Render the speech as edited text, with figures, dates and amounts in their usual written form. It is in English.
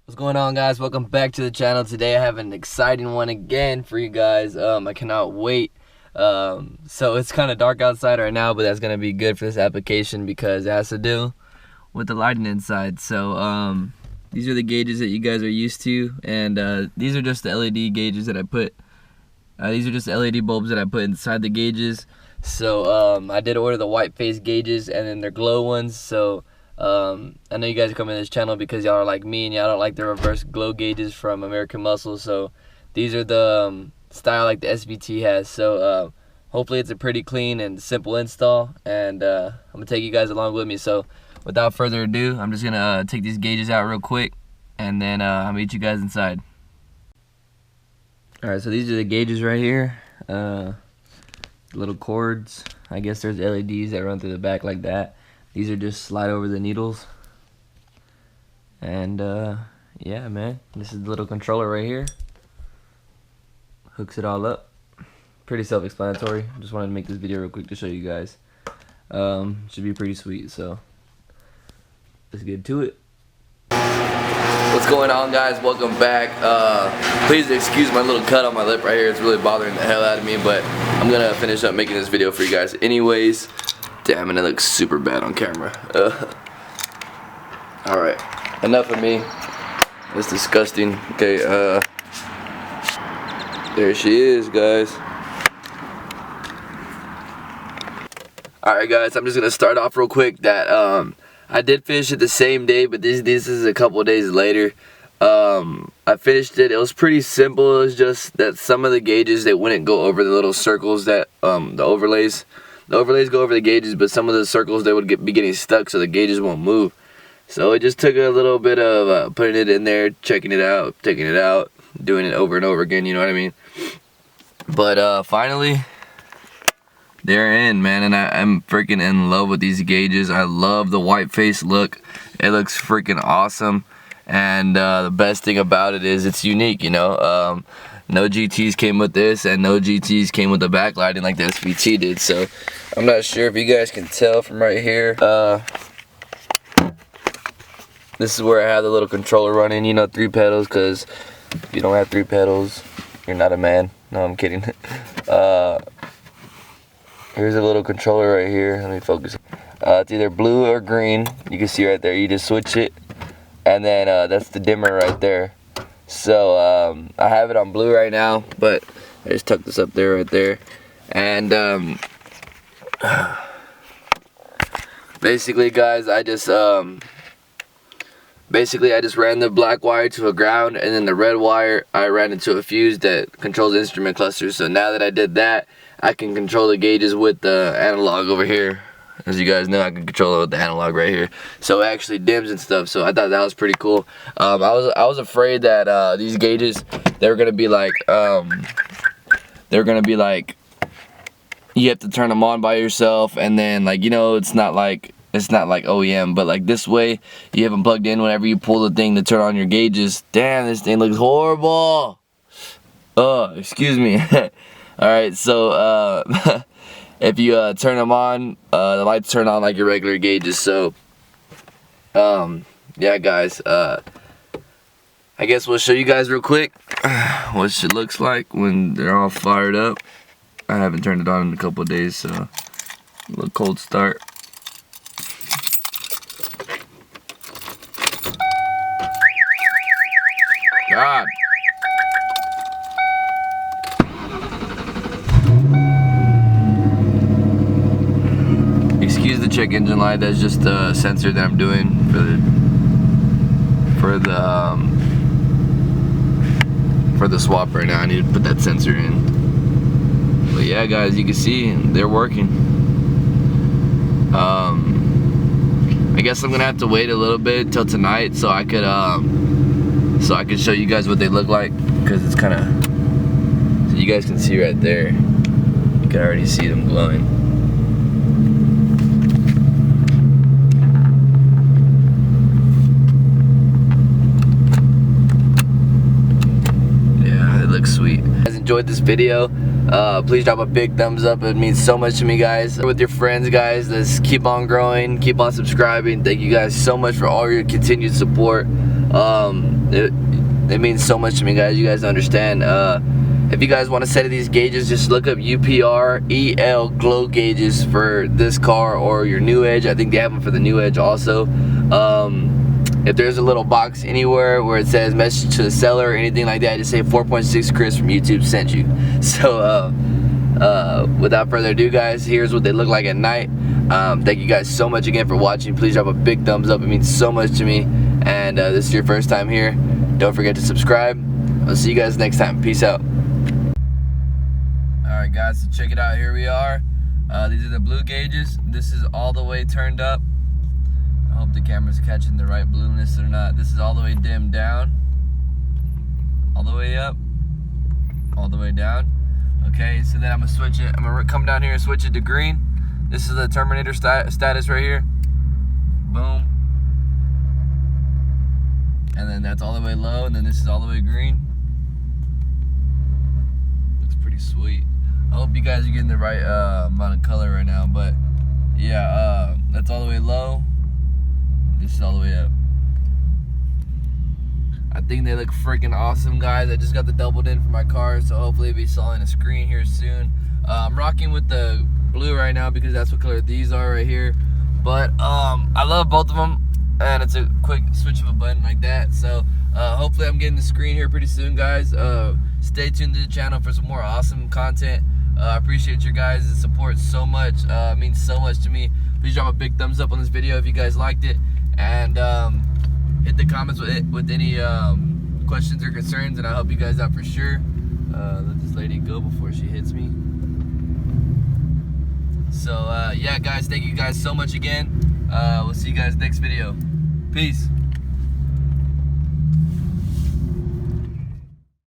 What's going on, guys? Welcome back to the channel. Today I have an exciting one again for you guys. I cannot wait. So it's kind of dark outside right now, but that's gonna be good for this application because it has to do with the lighting inside. So these are the gauges that you guys are used to, and these are just the LED gauges that I put. These are just the LED bulbs that I put inside the gauges. So I did order the white face gauges, and then they're glow ones. So I know you guys are coming to this channel because y'all are like me and y'all don't like the reverse glow gauges from American Muscle. So these are the style like the SVT has. So hopefully it's a pretty clean and simple install, and I'm gonna take you guys along with me. So without further ado, I'm just gonna take these gauges out real quick, and then I'll meet you guys inside. Alright, so these are the gauges right here. Little cords. I guess there's LEDs that run through the back like that. These are just slide over the needles. And yeah, man, this is the little controller right here. Hooks it all up. Pretty self-explanatory. Just wanted to make this video real quick to show you guys. Should be pretty sweet, so let's get to it. What's going on, guys? Welcome back. Please excuse my little cut on my lip right here. It's really bothering the hell out of me, but I'm gonna finish up making this video for you guys anyways. Damn, and it looks super bad on camera. Alright, enough of me. That's disgusting. Okay, there she is, guys. Alright, guys, I'm just gonna start off real quick that I did finish it the same day, but this is a couple days later. I finished it. It was pretty simple. It was just that some of the gauges, they wouldn't go over the little circles that the overlays. The overlays go over the gauges, but some of the circles, they would be getting stuck, so the gauges won't move. So it just took a little bit of putting it in there, checking it out, taking it out, doing it over and over again, you know what I mean? But finally, they're in, man, and I'm freaking in love with these gauges. I love the white face look. It looks freaking awesome, and the best thing about it is it's unique, you know? No GTs came with this, and no GTs came with the backlighting like the SVT did. So I'm not sure if you guys can tell from right here. This is where I have the little controller running, you know, 3 pedals, because if you don't have 3 pedals, you're not a man. No, I'm kidding. Here's a little controller right here. Let me focus. It's either blue or green. You can see right there. You just switch it, and then that's the dimmer right there. So I have it on blue right now, but I just tucked this up there, right there, and basically, guys, I just ran the black wire to a ground, and then the red wire I ran into a fuse that controls the instrument cluster. So now that I did that, I can control the gauges with the analog over here. As you guys know, I can control it with the analog right here, so it actually dims and stuff. So I thought that was pretty cool. I was afraid that these gauges, they were gonna be like you have to turn them on by yourself, and then, like, you know, it's not like OEM, but like this way you have them plugged in whenever you pull the thing to turn on your gauges. Damn, this thing looks horrible. Oh, excuse me. Alright, so if you turn them on, the lights turn on like your regular gauges. So yeah, guys, I guess we'll show you guys real quick what shit looks like when they're all fired up. I haven't turned it on in a couple of days, so a little cold start. God. Excuse the check engine light. That's just the sensor that I'm doing for the swap right now. I need to put that sensor in. But yeah, guys, you can see they're working. I guess I'm gonna have to wait a little bit till tonight so I could show you guys what they look like, because it's kind of, so you guys can see right there. You can already see them glowing. Yeah, it looks sweet. If you guys enjoyed this video, please drop a big thumbs up. It means so much to me, guys. With your friends, guys. Let's keep on growing, keep on subscribing. Thank you guys so much for all your continued support. It means so much to me, guys. You guys understand. If you guys want a set of these gauges, just look up UPR EL glow gauges for this car or your New Edge. I think they have them for the New Edge also. If there's a little box anywhere where it says message to the seller or anything like that, just say 4.6 Chris from YouTube sent you. So without further ado, guys, here's what they look like at night. Thank you guys so much again for watching. Please drop a big thumbs up. It means so much to me. And this is your first time here, don't forget to subscribe. I'll see you guys next time. Peace out. Alright guys, so check it out. Here we are. These are the blue gauges. This is all the way turned up. I hope the camera's catching the right blueness or not. This is all the way dimmed down, all the way up, all the way down. Okay, so then I'm gonna switch it. I'm gonna come down here and switch it to green. This is the Terminator status right here. Boom. And then that's all the way low, and then this is all the way green. Looks pretty sweet. I hope you guys are getting the right amount of color right now, but yeah, that's all the way low. This is all the way up. I think they look freaking awesome, guys. I just got the doubled in for my car, so hopefully it'll be selling a screen here soon. I'm rocking with the blue right now because that's what color these are right here. But I love both of them, and it's a quick switch of a button like that. So hopefully I'm getting the screen here pretty soon, guys. Stay tuned to the channel for some more awesome content. I appreciate your guys' support so much. It means so much to me. Please drop a big thumbs up on this video if you guys liked it, and hit the comments with any questions or concerns, and I'll help you guys out for sure. Let this lady go before she hits me. So yeah guys, thank you guys so much again. We'll see you guys next video. Peace.